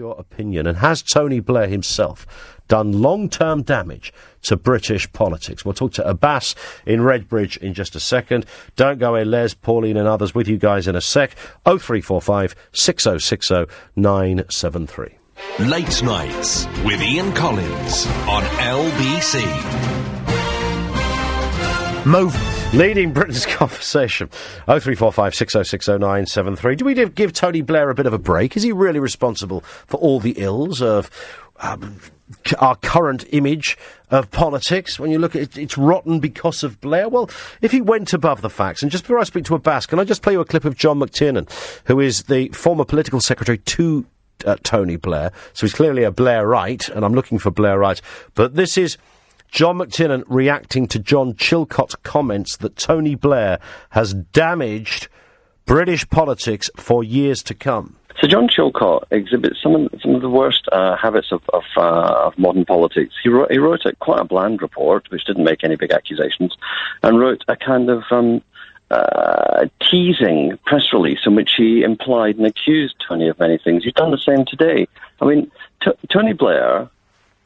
your opinion? And has Tony Blair himself done long-term damage to British politics? We'll talk to Abbas in Redbridge in just a second. Don't go away, Les, Pauline and others with you guys in a sec. 0345 6060 973. Late Nights with Ian Collins on LBC. Leading Britain's conversation. 0345 6060 973. Do we give Tony Blair a bit of a break? Is he really responsible for all the ills of our current image of politics? When you look at it, it's rotten because of Blair. Well, if he went above the facts, and just before I speak to Abbas, can I just play you a clip of John McTiernan, who is the former political secretary to Tony Blair. So he's clearly a Blairite, and I'm looking for Blairite. But this is John McTiernan reacting to John Chilcot's comments that Tony Blair has damaged British politics for years to come. So John Chilcot exhibits some of the worst habits of modern politics. He wrote quite a bland report, which didn't make any big accusations, and wrote a kind of teasing press release in which he implied and accused Tony of many things. He's done the same today. I mean, Tony Blair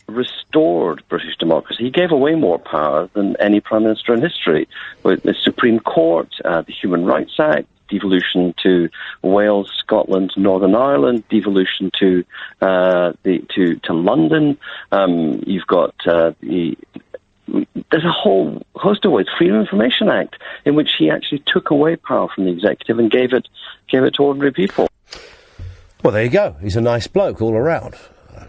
restored British democracy. He gave away more power than any Prime Minister in history, with the Supreme Court, the Human Rights Act, devolution to Wales, Scotland, Northern Ireland, devolution to London. You've got there's a whole host of ways. Freedom of Information Act, in which he actually took away power from the executive and gave it to ordinary people. Well, there you go. He's a nice bloke all around.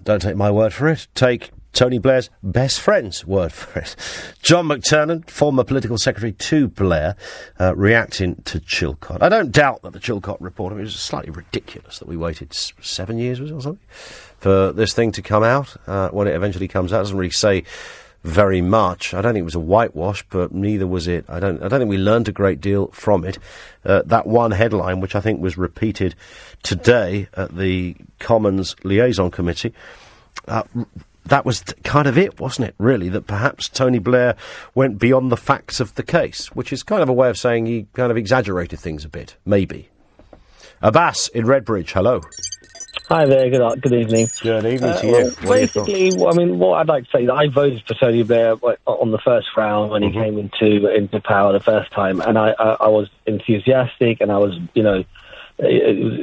Don't take my word for it. Take Tony Blair's best friend's word for it. John McTiernan, former political secretary to Blair, reacting to Chilcot. I don't doubt that the Chilcot report, it was slightly ridiculous that we waited 7 years or something for this thing to come out. When it eventually comes out, it doesn't really say very much. I don't think it was a whitewash, but neither was it. I don't think we learned a great deal from it. That one headline, which I think was repeated today at the Commons Liaison Committee, that was kind of it, wasn't it, really, that perhaps Tony Blair went beyond the facts of the case, which is kind of a way of saying he kind of exaggerated things a bit, maybe. Abbas in Redbridge, hello. Hi there, good evening. Good evening to you. Basically, what I'd like to say is I voted for Tony Blair on the first round when he came into power the first time, and I was enthusiastic, and I was, it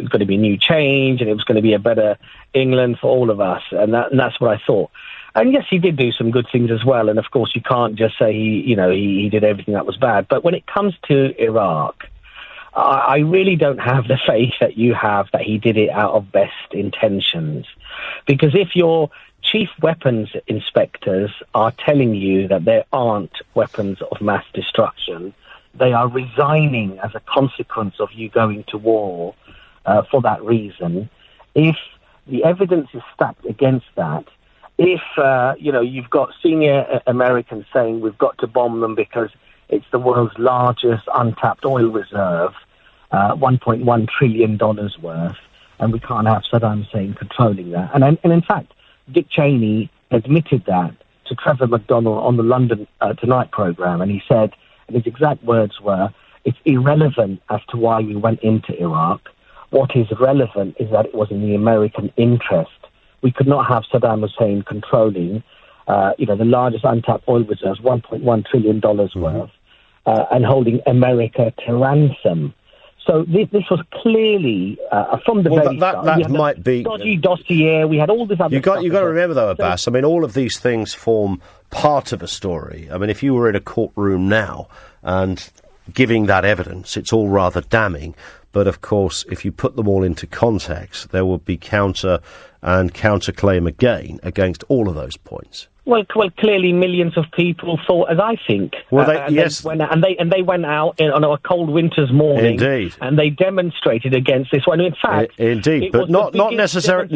was going to be new change, and it was going to be a better England for all of us, and that's what I thought. And yes, he did do some good things as well, and of course you can't just say he did everything that was bad. But when it comes to Iraq, I really don't have the faith that you have that he did it out of best intentions. Because if your chief weapons inspectors are telling you that there aren't weapons of mass destruction, they are resigning as a consequence of you going to war for that reason. If the evidence is stacked against that, if, you've got senior Americans saying we've got to bomb them because it's the world's largest untapped oil reserve, $1.1 trillion worth, and we can't have Saddam Hussein controlling that. And in fact, Dick Cheney admitted that to Trevor McDonald on the London Tonight programme, and he said, and his exact words were, it's irrelevant as to why we went into Iraq. What is relevant is that it was in the American interest. We could not have Saddam Hussein controlling the largest untapped oil reserves, $1.1 trillion worth, and holding America to ransom. So this was clearly from the very start. That might be dodgy dossier. We had all this other stuff. You got to remember though, Abbas. I mean, all of these things form part of a story. I mean, if you were in a courtroom now and giving that evidence, it's all rather damning. But of course, if you put them all into context, there will be counter and counterclaim against all of those points. Well, clearly millions of people thought as I think. Well, they went out on a cold winter's morning. Indeed. And they demonstrated against this one. In fact, indeed, but not necessarily.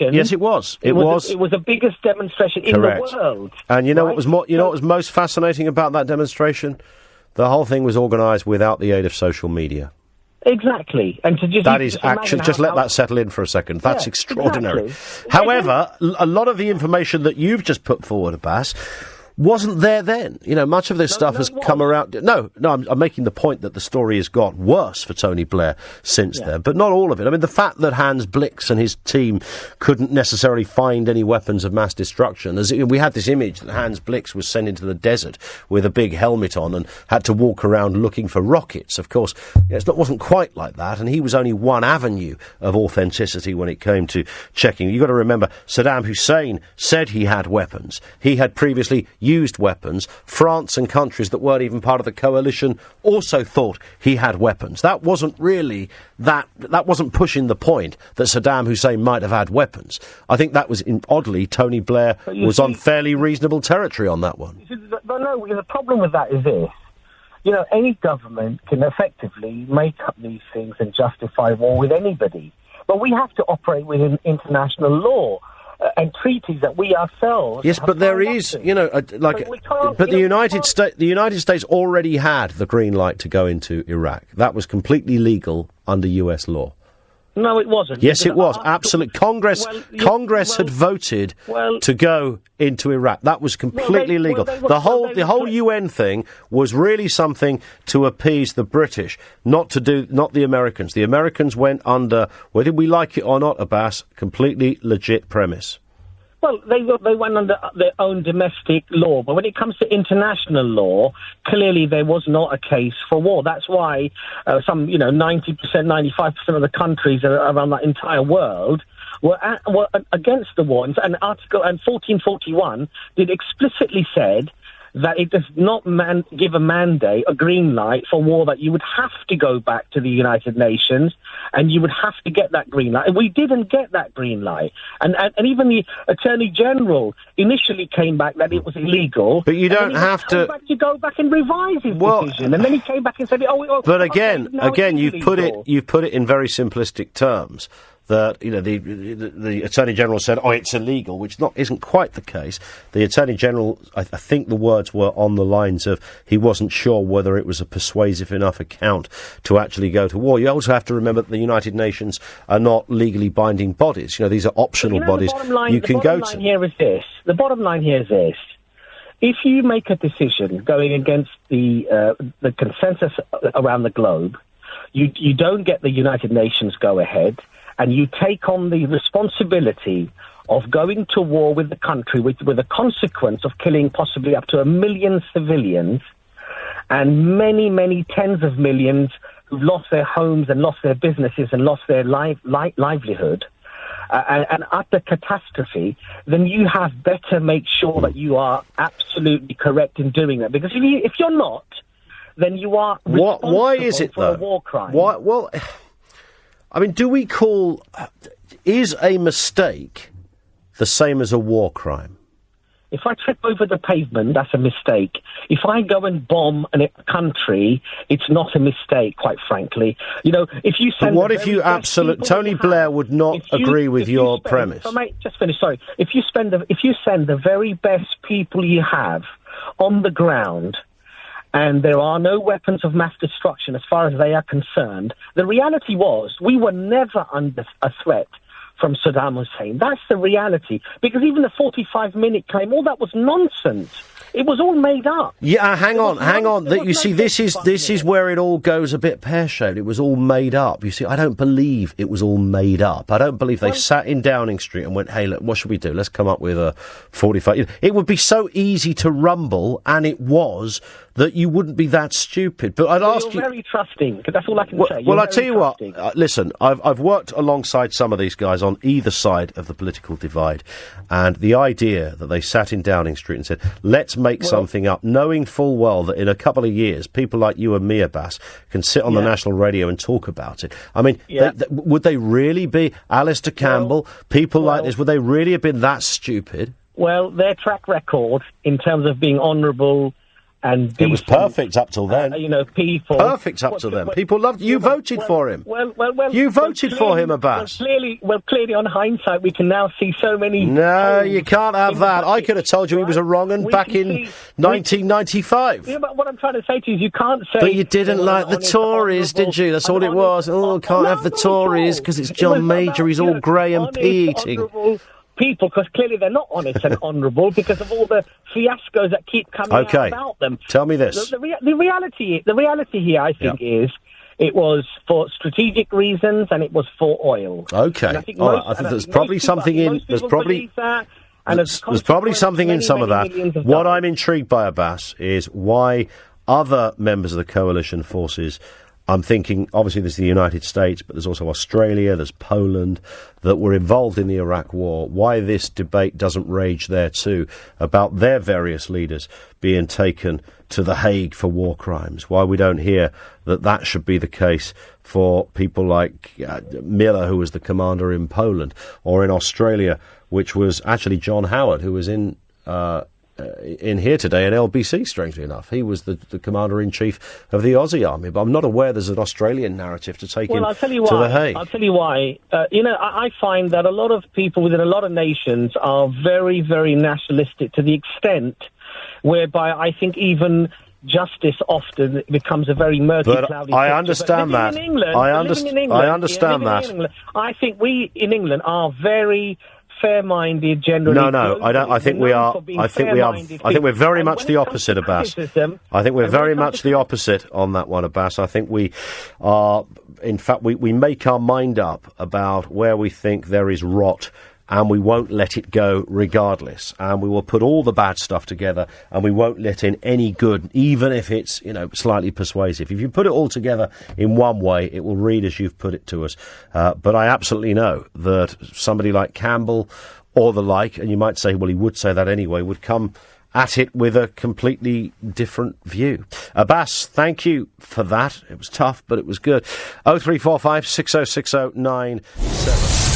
Yes, it was. It was the biggest demonstration in the world. And what was what was most fascinating about that demonstration? The whole thing was organised without the aid of social media. Exactly, and to just let that settle in for a second. That's extraordinary. Exactly. However, a lot of the information that you've just put forward, Abbas, wasn't there then. You know, much of this stuff has come around. No, I'm making the point that the story has got worse for Tony Blair since then, but not all of it. I mean, the fact that Hans Blix and his team couldn't necessarily find any weapons of mass destruction. We had this image that Hans Blix was sent into the desert with a big helmet on and had to walk around looking for rockets. Of course, it wasn't quite like that, and he was only one avenue of authenticity when it came to checking. You've got to remember, Saddam Hussein said he had weapons. He had previously used weapons. France and countries that weren't even part of the coalition also thought he had weapons. That wasn't really that wasn't pushing the point that Saddam Hussein might have had weapons. I think that was oddly Tony Blair was on fairly reasonable territory on that one. But no, the problem with that is this. You know, any government can effectively make up these things and justify war with anybody. But we have to operate within international law and treaties that we ourselves. Yes, but there is, you know, but the United States already had the green light to go into Iraq. That was completely legal under US law. No, it wasn't. Yes, it was. Absolutely. Congress had voted to go into Iraq. That was completely legal. The whole UN thing was really something to appease the British, not the Americans. The Americans went under, whether we like it or not, Abbas, completely legit premise. Well, they went under their own domestic law, but when it comes to international law, clearly there was not a case for war. That's why 90%, 95% of the countries around that entire world were against the war. And Article 1441 did explicitly said that it does not give a mandate, a green light for war, that you would have to go back to the United Nations and you would have to get that green light. And we didn't get that green light. And even the Attorney General initially came back that it was illegal. But you don't have to go back and revise his decision. And then he came back and said, But again, you've put it in very simplistic terms. That the Attorney General said, it's illegal, which isn't quite the case. The Attorney General, I think the words were on the lines of he wasn't sure whether it was a persuasive enough account to actually go to war. You also have to remember that the United Nations are not legally binding bodies. You know, these are optional bodies you can go to. The bottom line here is this. If you make a decision going against the consensus around the globe, you don't get the United Nations go ahead, and you take on the responsibility of going to war with the country with the consequence of killing possibly up to 1 million civilians and many, many tens of millions who've lost their homes and lost their businesses and lost their livelihood, and utter catastrophe, then you have better make sure that you are absolutely correct in doing that. Because if you're not, then you are responsible why is it, for though? A war crime. Why? Well, I mean, is a mistake the same as a war crime? If I trip over the pavement, that's a mistake. If I go and bomb a country, it's not a mistake, quite frankly. You know, if you send... But what if you Tony Blair would not agree with your premise. So, mate, just finish, sorry. If you send the very best people you have on the ground, and there are no weapons of mass destruction as far as they are concerned, the reality was we were never under a threat from Saddam Hussein. That's the reality. Because even the 45-minute claim, all that was nonsense. It was all made up. Yeah, hang on. You see, this is where it all goes a bit pear-shaped. It was all made up. You see, I don't believe it was all made up. I don't believe they sat in Downing Street and went, hey, look, what should we do? Let's come up with a 45... It would be so easy to rumble, and it was, that you wouldn't be that stupid. But I'd ask you... You're very trusting, because that's all I can say. Well, I tell you what, listen, I've worked alongside some of these guys on either side of the political divide, and the idea that they sat in Downing Street and said, let's make something up, knowing full well that in a couple of years, people like you and me, Abbas, can sit on the national radio and talk about it. I mean, would they really be, Alistair Campbell, people like this, would they really have been that stupid? Well, their track record in terms of being honourable and decent, it was perfect up till then. People... Perfect up till then. People loved... You voted for him. You voted for him, Abbas. Clearly, on hindsight, we can now see so many... No, you can't have that. I could have told you he was a wrong un back in 1995. Yeah, but what I'm trying to say to you is you can't say... But you didn't like the Tories, did you? That's all it was. Can't have the Tories because it's John Major. He's all grey and pea-eating. people, because clearly they're not honest and honourable because of all the fiascos that keep coming out about them. Tell me this. The reality here, I think, is it was for strategic reasons and it was for oil. Okay. I think there's probably something in. There's probably something in some of that. What I'm intrigued by, Abbas, is why other members of the coalition forces, I'm thinking, obviously there's the United States, but there's also Australia, there's Poland, that were involved in the Iraq war, why this debate doesn't rage there too, about their various leaders being taken to The Hague for war crimes, why we don't hear that should be the case for people like Miller, who was the commander in Poland, or in Australia, which was actually John Howard, who was in here today at LBC, strangely enough. He was the Commander-in-Chief of the Aussie Army, but I'm not aware there's an Australian narrative to take him to The Hague. I'll tell you why. I find that a lot of people within a lot of nations are very, very nationalistic to the extent whereby I think even justice often becomes a very murky, cloudy picture. I understand that. I understand that. I think we in England are very fair-minded, generally. No, I don't. I think we are. I think we are. I think we're very much the opposite, Abbas. I think we're very much the opposite on that one, Abbas. I think we are. In fact, we make our mind up about where we think there is rot, and we won't let it go regardless. And we will put all the bad stuff together, and we won't let in any good, even if it's, slightly persuasive. If you put it all together in one way, it will read as you've put it to us. But I absolutely know that somebody like Campbell or the like, and you might say, well, he would say that anyway, would come at it with a completely different view. Abbas, thank you for that. It was tough, but it was good. 0345 6060 97.